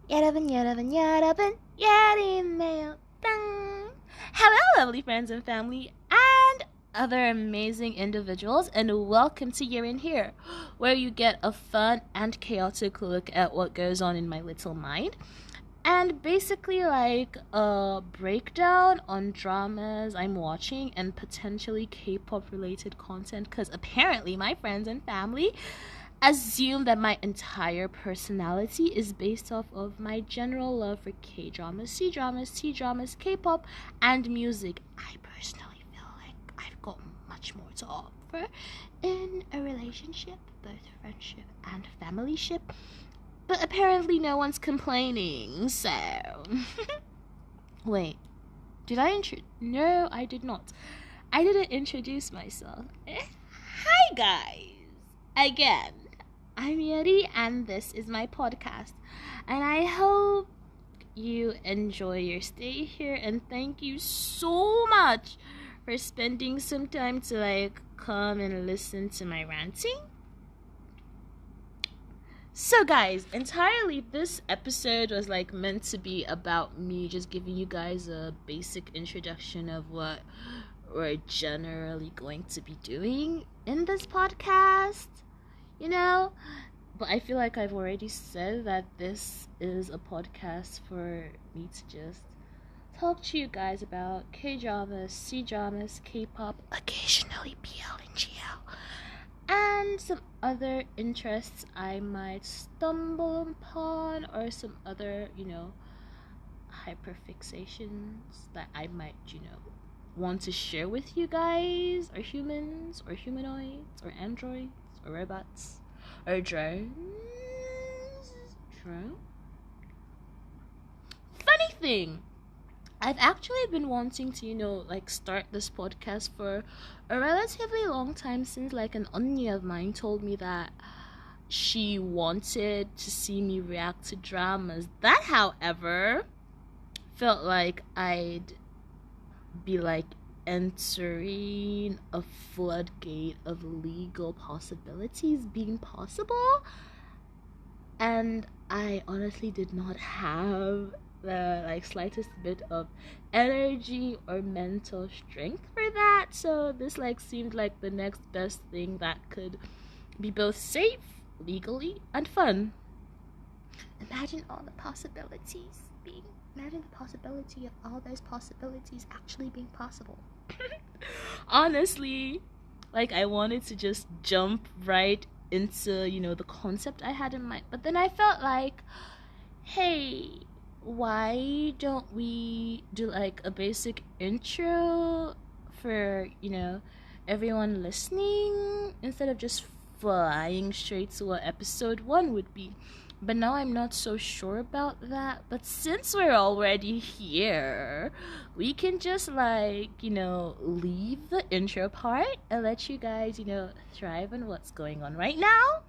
여러분, Yeri-n-Here. Hello, lovely friends and family, and other amazing individuals, and welcome to Yeri-n-Here, where you get a fun and chaotic look at what goes on in my little mind, and basically like a breakdown on dramas I'm watching and potentially K-pop related content, because apparently my friends and family assume that my entire personality is based off of my general love for K-dramas, C-dramas, T-dramas, K-pop, and music. I personally feel like I've got much more to offer in a relationship, both friendship and familyship, but apparently no one's complaining, so... Wait, did I No, I did not. I didn't introduce myself. Hi, guys! Again, I'm Yeri, and this is my podcast. And I hope you enjoy your stay here, and thank you so much for spending some time to come and listen to my ranting. So guys, entirely this episode was meant to be about me just giving you guys a basic introduction of what we're generally going to be doing in this podcast, but I feel like I've already said that this is a podcast for me to just talk to you guys about K-dramas, C-dramas, K-pop, occasionally BL and GL, and some other interests I might stumble upon, or some other, hyperfixations that I might, want to share with you guys, or humans, or humanoids, or androids, or robots, or drones. Funny thing, I've actually been wanting to, start this podcast for a relatively long time, since an onni of mine told me that she wanted to see me react to dramas. That, however, felt like I'd be entering a floodgate of legal possibilities being possible, and I honestly did not have the slightest bit of energy or mental strength for that. So this seemed like the next best thing that could be both safe legally and fun. Imagine the possibility of all those possibilities actually being possible. Honestly, I wanted to just jump right into, the concept I had in mind. But then I felt hey, why don't we do a basic intro for, everyone listening, instead of just flying straight to what episode 1 would be. But now I'm not so sure about that. But since we're already here, we can just leave the intro part and let you guys, thrive on what's going on right now,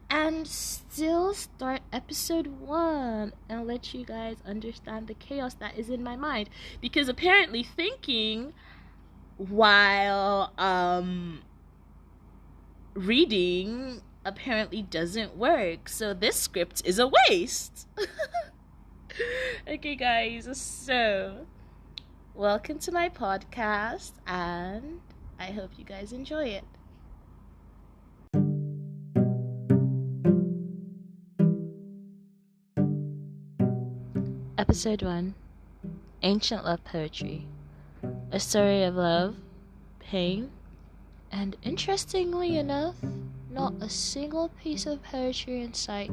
and still start episode 1 and let you guys understand the chaos that is in my mind. Because apparently thinking while reading apparently doesn't work, so this script is a waste. Okay guys, so welcome to my podcast, and I hope you guys enjoy it. Episode 1, Ancient Love Poetry. A story of love, pain, and interestingly enough, not a single piece of poetry in sight.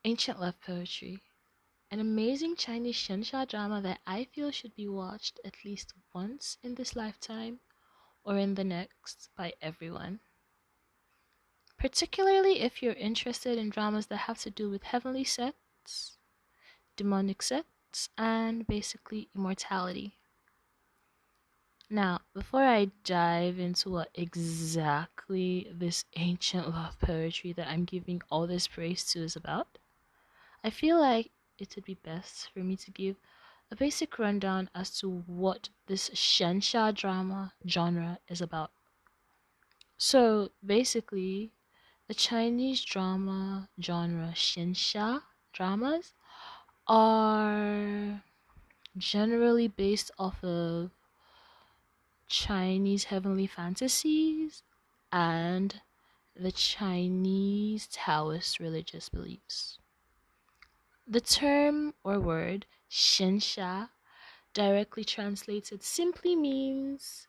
Ancient Love Poetry. An amazing Chinese Shensha drama that I feel should be watched at least once in this lifetime or in the next by everyone. Particularly if you're interested in dramas that have to do with heavenly sets, demonic sets, and basically immortality. Now, before I dive into what exactly this ancient love poetry that I'm giving all this praise to is about, I feel like it would be best for me to give a basic rundown as to what this Shensha drama genre is about. So basically, the Chinese drama genre xianxia dramas are generally based off of Chinese heavenly fantasies and the Chinese Taoist religious beliefs. The term or word xianxia directly translated simply means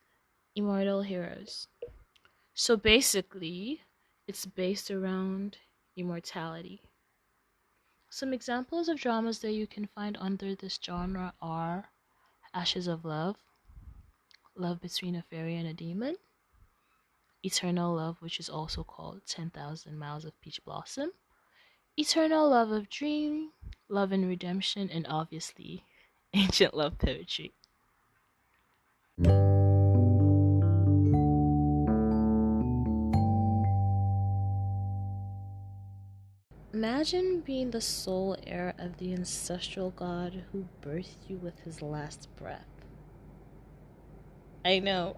immortal heroes. So basically, it's based around immortality. Some examples of dramas that you can find under this genre are Ashes of Love, Love Between a Fairy and a Demon, Eternal Love, which is also called 10,000 Miles of Peach Blossom, Eternal Love of Dream, Love and Redemption, and obviously Ancient Love Poetry. Imagine being the sole heir of the ancestral god who birthed you with his last breath. I know.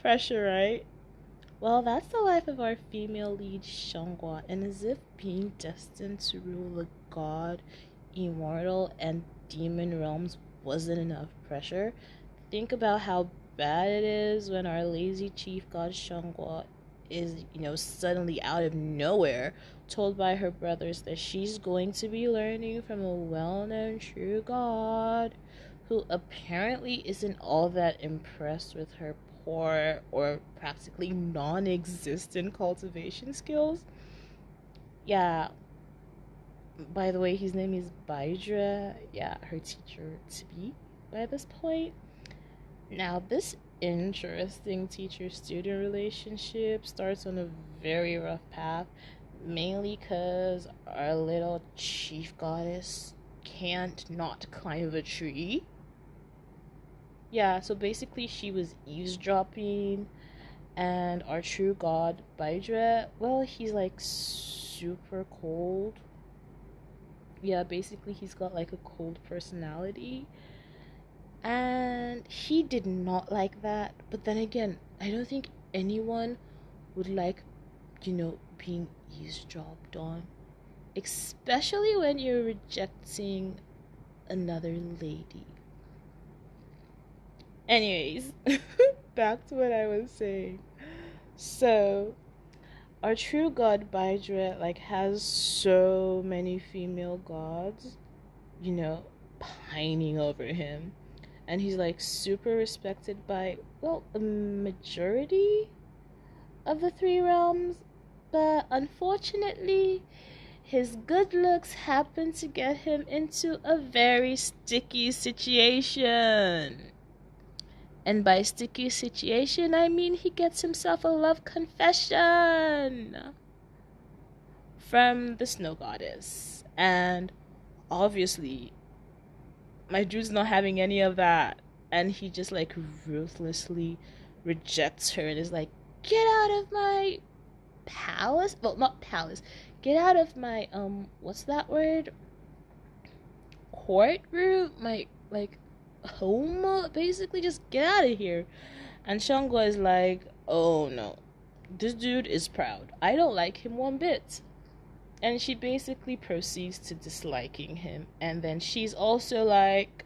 Pressure, right? Well, that's the life of our female lead, Xianghua, and as if being destined to rule the god, immortal, and demon realms wasn't enough pressure, think about how bad it is when our lazy chief god Xianghua is, suddenly out of nowhere told by her brothers that she's going to be learning from a well-known true god who apparently isn't all that impressed with her poor or practically non-existent cultivation skills. Yeah, by the way, his name is Baidra. Yeah, her teacher to be by this point. Now, this interesting teacher-student relationship starts on a very rough path, mainly because our little chief goddess can't not climb a tree. Yeah, so basically she was eavesdropping, and our true god, Baidra, well, he's like super cold. Yeah, basically he's got like a cold personality. And he did not like that. But then again, I don't think anyone would like, being eavesdropped on. Especially when you're rejecting another lady. Anyways, back to what I was saying. So, our true god Baidra has so many female gods, pining over him. And he's super respected by, well, a majority of the three realms. But unfortunately, his good looks happen to get him into a very sticky situation. And by sticky situation, I mean he gets himself a love confession from the snow goddess. And obviously, my dude's not having any of that. And he just ruthlessly rejects her and is like, get out of my palace. Well, not palace. Get out of my, what's that word? Courtroom? My, home? Basically, just get out of here. And Shangwa is like, oh no. This dude is proud. I don't like him one bit. And she basically proceeds to disliking him. And then she's also like,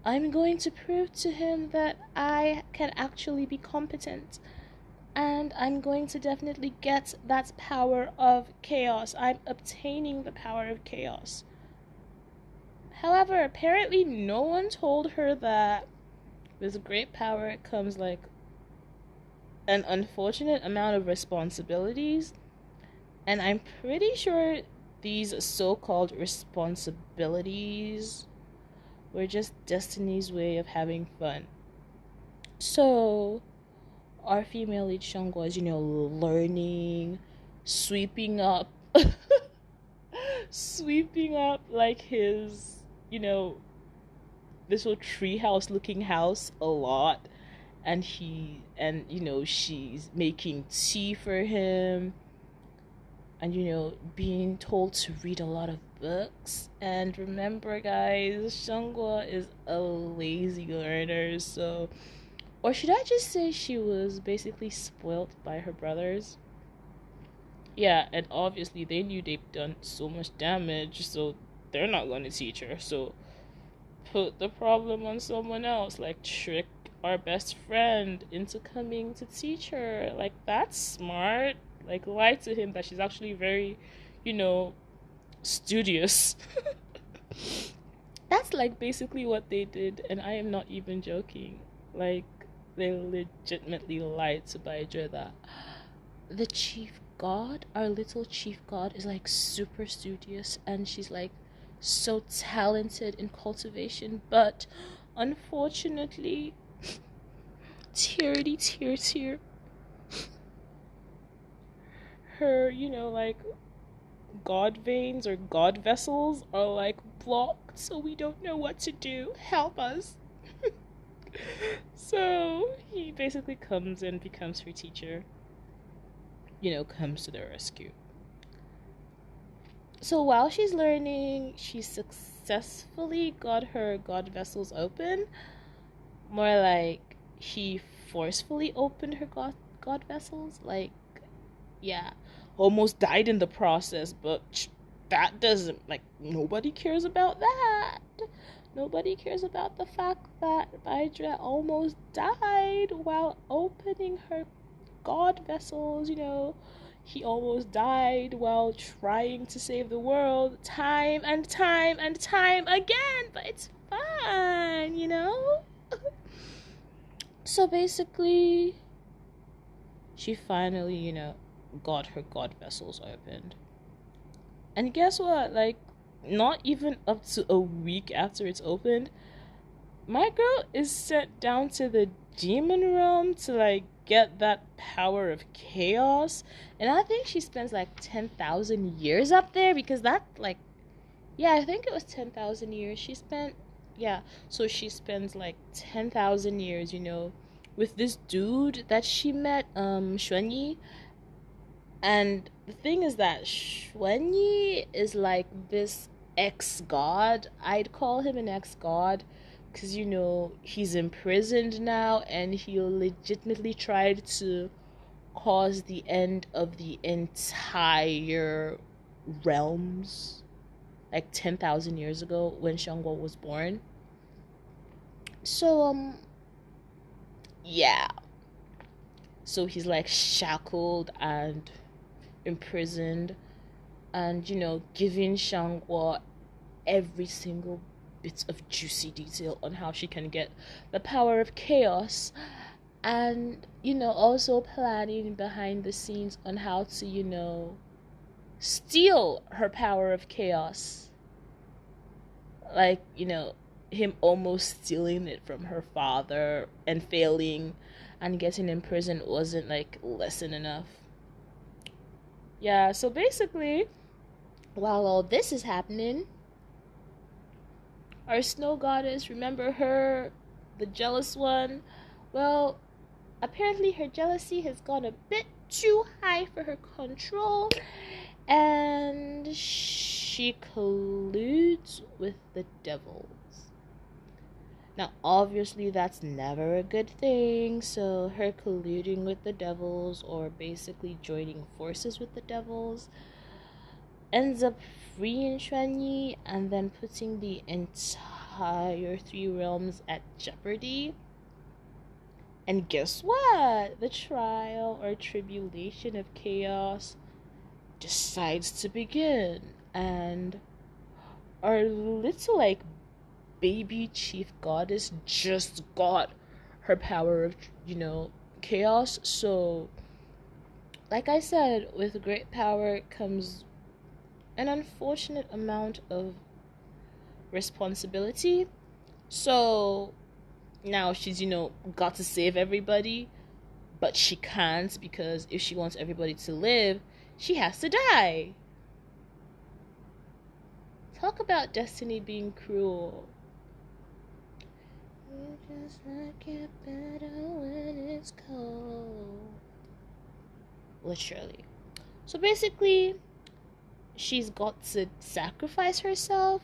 I'm going to prove to him that I can actually be competent. And I'm going to definitely get that power of chaos. I'm obtaining the power of chaos. However, apparently no one told her that with great power comes an unfortunate amount of responsibilities. And I'm pretty sure these so-called responsibilities were just Destiny's way of having fun. So, our female lead Shangwa is, learning, sweeping up, his, this little treehouse looking house a lot. And she's making tea for him. And, being told to read a lot of books. And remember, guys, Shangwa is a lazy learner, so Or should I just say she was basically spoilt by her brothers? Yeah, and obviously they knew they've done so much damage, so they're not going to teach her. So put the problem on someone else, like trick our best friend into coming to teach her. Like, that's smart. Like, lie to him that she's actually very, studious. That's like basically what they did, and I am not even joking. Like, they legitimately lied to Baidra that the chief god, our little chief god, is like super studious, and she's like so talented in cultivation, but unfortunately, teir, her, like god veins or god vessels are like blocked, so we don't know what to do. Help us. So he basically comes and becomes her teacher, comes to their rescue. So while she's learning, she successfully got her god vessels open. More like he forcefully opened her god vessels. Like, yeah, almost died in the process, but that doesn't, like, nobody cares about that. Nobody cares about the fact that Baidra almost died while opening her god vessels. He almost died while trying to save the world time and time and time again, but it's fine. So basically, she finally, got her god vessels opened. And guess what? Like, not even up to a week after it's opened, my girl is sent down to the demon realm to, like, get that power of chaos. And I think she spends like 10,000 years up there, because that, like, yeah, I think it was 10,000 years she spent. Yeah, so she spends like 10,000 years, with this dude that she met, Xuanyi. And the thing is that Xuanyi is like this ex-god. I'd call him an ex-god because, he's imprisoned now, and he legitimately tried to cause the end of the entire realms like 10,000 years ago when Shangguo was born. So, yeah. So he's like shackled and imprisoned, and, giving Shangguo every single bit of juicy detail on how she can get the power of chaos, and, also planning behind the scenes on how to, steal her power of chaos. Like, him almost stealing it from her father and failing, and getting imprisoned wasn't like lesson enough. Yeah, so basically, while all this is happening, our snow goddess, remember her, the jealous one? Well, apparently her jealousy has gone a bit too high for her control, and she colludes with the devils. Now, obviously, that's never a good thing, so her colluding with the devils, or basically joining forces with the devils, ends up freeing Xuanyi and then putting the entire 3 realms at jeopardy. And guess what? The trial or tribulation of chaos decides to begin, and our little, like, baby chief goddess just got her power of, chaos. So, like I said, with great power comes an unfortunate amount of responsibility. So now she's, got to save everybody, but she can't, because if she wants everybody to live, she has to die. Talk about destiny being cruel. You just like it better when it's cold. Literally. So basically, she's got to sacrifice herself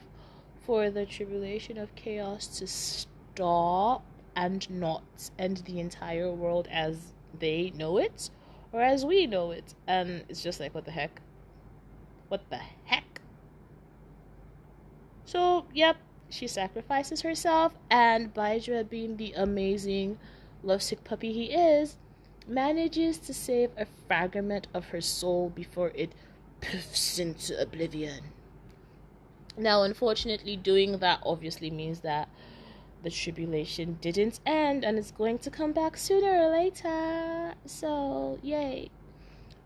for the tribulation of chaos to stop, and not end the entire world as they know it or as we know it. And it's just like, what the heck? What the heck? So, yep, she sacrifices herself, and Baidra, being the amazing, lovesick puppy he is, manages to save a fragment of her soul before it poofs into oblivion. Now, unfortunately, doing that obviously means that the tribulation didn't end and it's going to come back sooner or later. So, yay.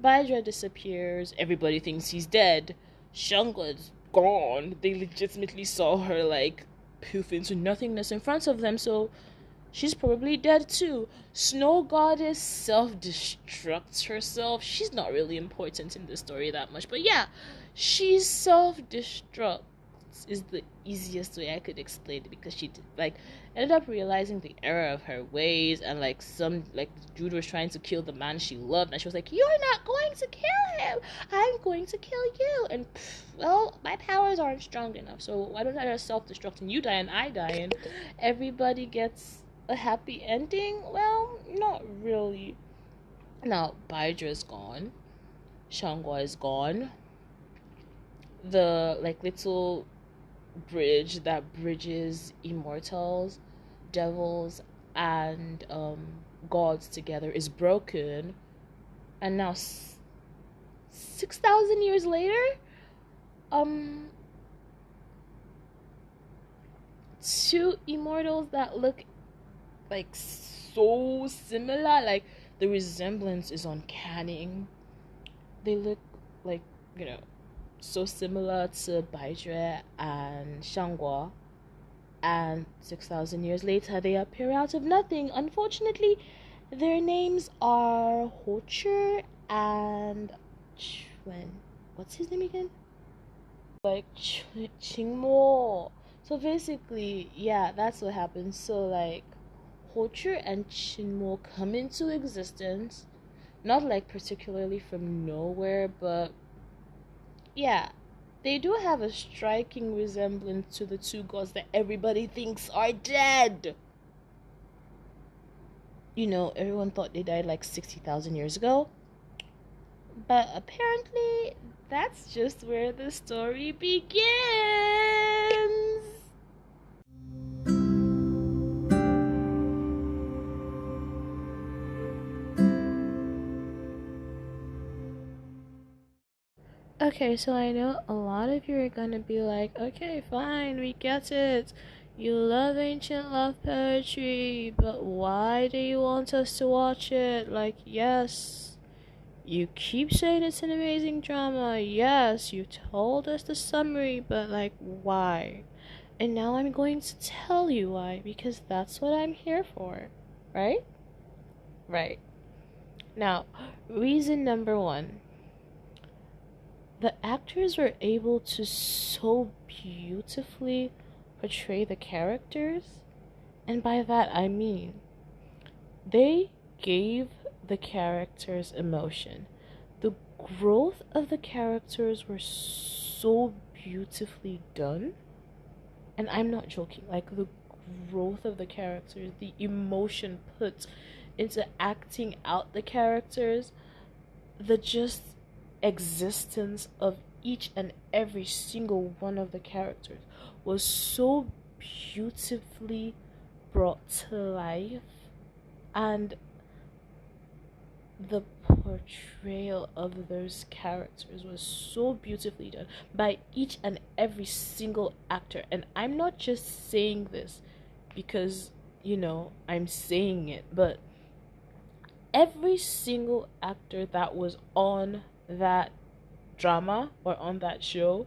Baidra disappears. Everybody thinks he's dead. Shangwa's gone. They legitimately saw her, like, poof into nothingness in front of them, so she's probably dead too. Snow Goddess self-destructs herself. She's not really important in the story that much, but yeah, she self-destructs is the easiest way I could explain it, because she ended up realizing the error of her ways, and some dude was trying to kill the man she loved, and she was like, "You're not going to kill him. I'm going to kill you." And well, my powers aren't strong enough, so why don't I just self-destruct and you die and I die and everybody gets a happy ending? Well, not really. Now Baidra is gone. Shangwa is gone. The little bridge that bridges immortals, devils, and gods together is broken, and now 6,000 years later, two immortals that look so similar, the resemblance is uncanny. They look so similar to Baidra and Shangwa, and 6,000 years later they appear out of nothing. Unfortunately, their names are Hocher and what's his name again? Chingmo. So basically, yeah, that's what happens. So Hocher and Chinmo come into existence, not particularly from nowhere, but yeah, they do have a striking resemblance to the two gods that everybody thinks are dead. Everyone thought they died 60,000 years ago. But apparently, that's just where the story begins. Okay, so I know a lot of you are gonna be like, okay, fine, we get it. You love ancient love poetry, but why do you want us to watch it? Yes, you keep saying it's an amazing drama. Yes, you told us the summary, but why? And now I'm going to tell you why, because that's what I'm here for, right? Right. Now, reason number one. The actors were able to so beautifully portray the characters, and by that I mean they gave the characters emotion. The growth of the characters were so beautifully done, and I'm not joking. The growth of the characters, the emotion put into acting out the characters, the just existence of each and every single one of the characters was so beautifully brought to life, and the portrayal of those characters was so beautifully done by each and every single actor. And I'm not just saying this because I'm saying it, but every single actor that was on that drama or on that show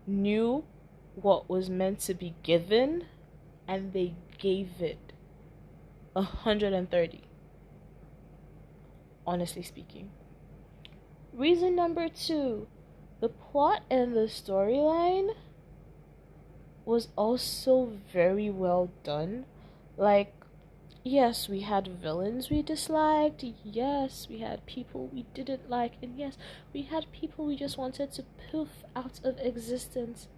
knew what was meant to be given, and they gave it 130, honestly speaking. Reason number two, the plot and the storyline was also very well done. Yes, we had villains we disliked. Yes, we had people we didn't like. And yes, we had people we just wanted to poof out of existence.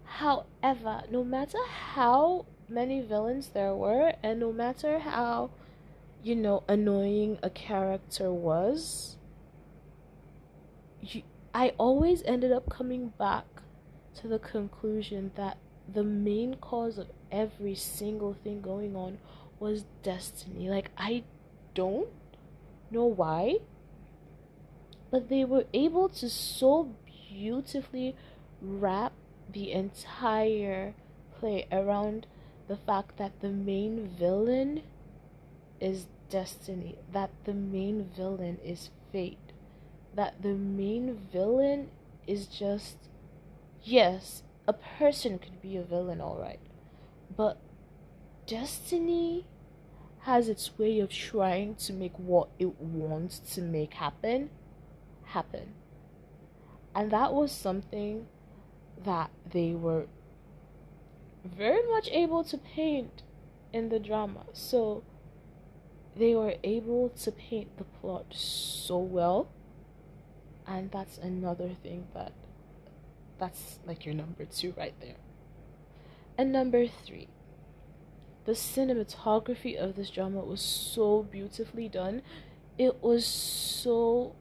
However, no matter how many villains there were, and no matter how, annoying a character was, you, I always ended up coming back to the conclusion that the main cause of every single thing going on was destiny. Like, I don't know why, but they were able to so beautifully wrap the entire play around the fact that the main villain is destiny, that the main villain is fate, that the main villain is just, yes, a person could be a villain, alright, but destiny has its way of trying to make what it wants to make happen. And that was something that they were very much able to paint in the drama. So they were able to paint the plot so well, and that's another thing that's like your number 2 right there. And number 3, the cinematography of this drama was so beautifully done. It was so,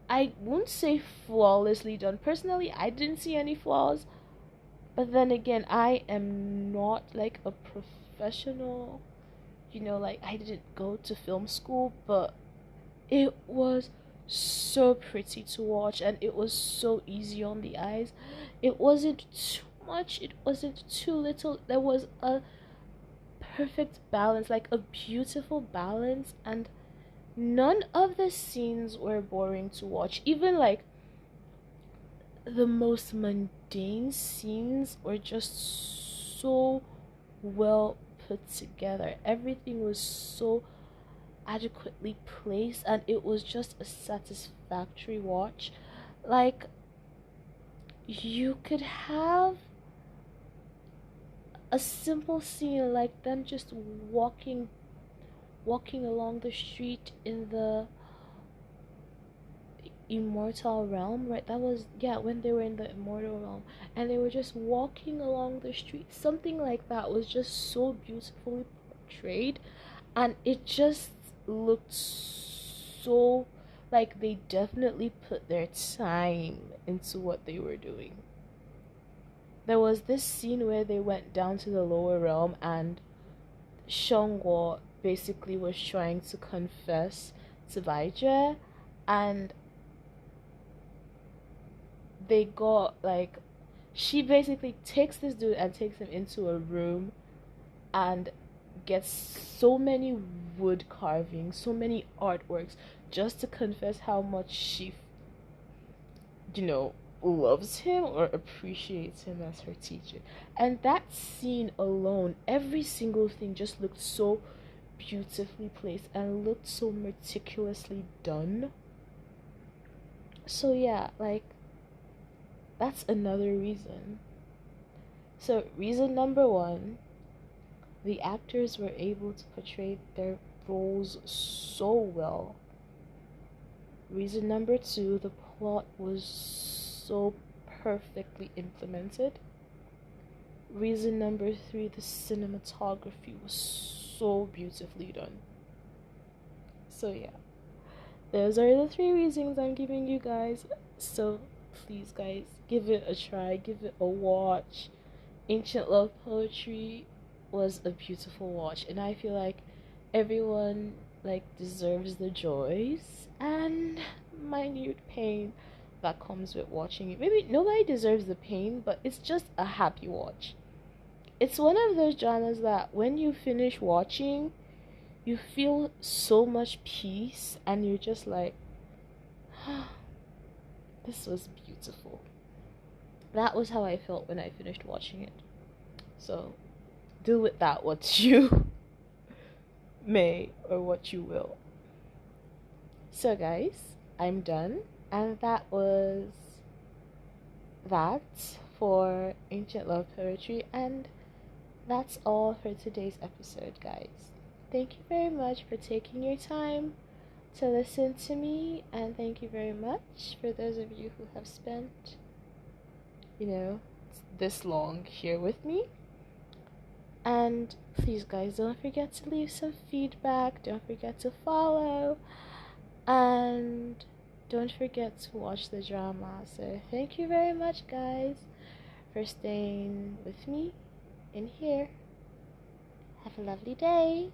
I won't say flawlessly done. Personally, I didn't see any flaws. But then again, I am not like a professional, like I didn't go to film school, but it was so pretty to watch and it was so easy on the eyes. It wasn't too much, it wasn't too little. There was a perfect balance, like a beautiful balance, and none of the scenes were boring to watch. Even like the most mundane scenes were just so well put together. Everything was so adequately placed and it was just a satisfactory watch. Like, you could have a simple scene like them just walking along the street in the immortal realm, right? That was, yeah, when they were in the immortal realm and they were just walking along the street. Something like that was just so beautifully portrayed, and it just looked so like they definitely put their time into what they were doing. There was this scene where they went down to the lower realm and Shongwo basically was trying to confess to Baije, and they got like, she basically takes this dude and takes him into a room and gets so many wood carvings, so many artworks, just to confess how much she loves him or appreciates him as her teacher. And that scene alone, every single thing just looked so beautifully placed and looked so meticulously done. So yeah, like, that's another reason. So reason number 1, the actors were able to portray their roles so well. Reason number 2, the plot was so perfectly implemented. Reason number 3, the cinematography was so beautifully done. So yeah, those are the 3 reasons I'm giving you guys. So please, guys, give it a try, give it a watch. Ancient Love Poetry was a beautiful watch, and I feel like everyone deserves the joys and minute pain that comes with watching it. Maybe nobody deserves the pain, but it's just a happy watch. It's one of those dramas that when you finish watching, you feel so much peace and you're just like, this was beautiful. That was how I felt when I finished watching it. So do with that what you may or what you will. So guys, I'm done, and that was that for Ancient Love Poetry, and that's all for today's episode, guys. Thank you very much for taking your time to listen to me, and thank you very much for those of you who have spent, this long here with me. And please, guys, don't forget to leave some feedback. Don't forget to follow. And don't forget to watch the drama. So thank you very much, guys, for staying with me in here. Have a lovely day.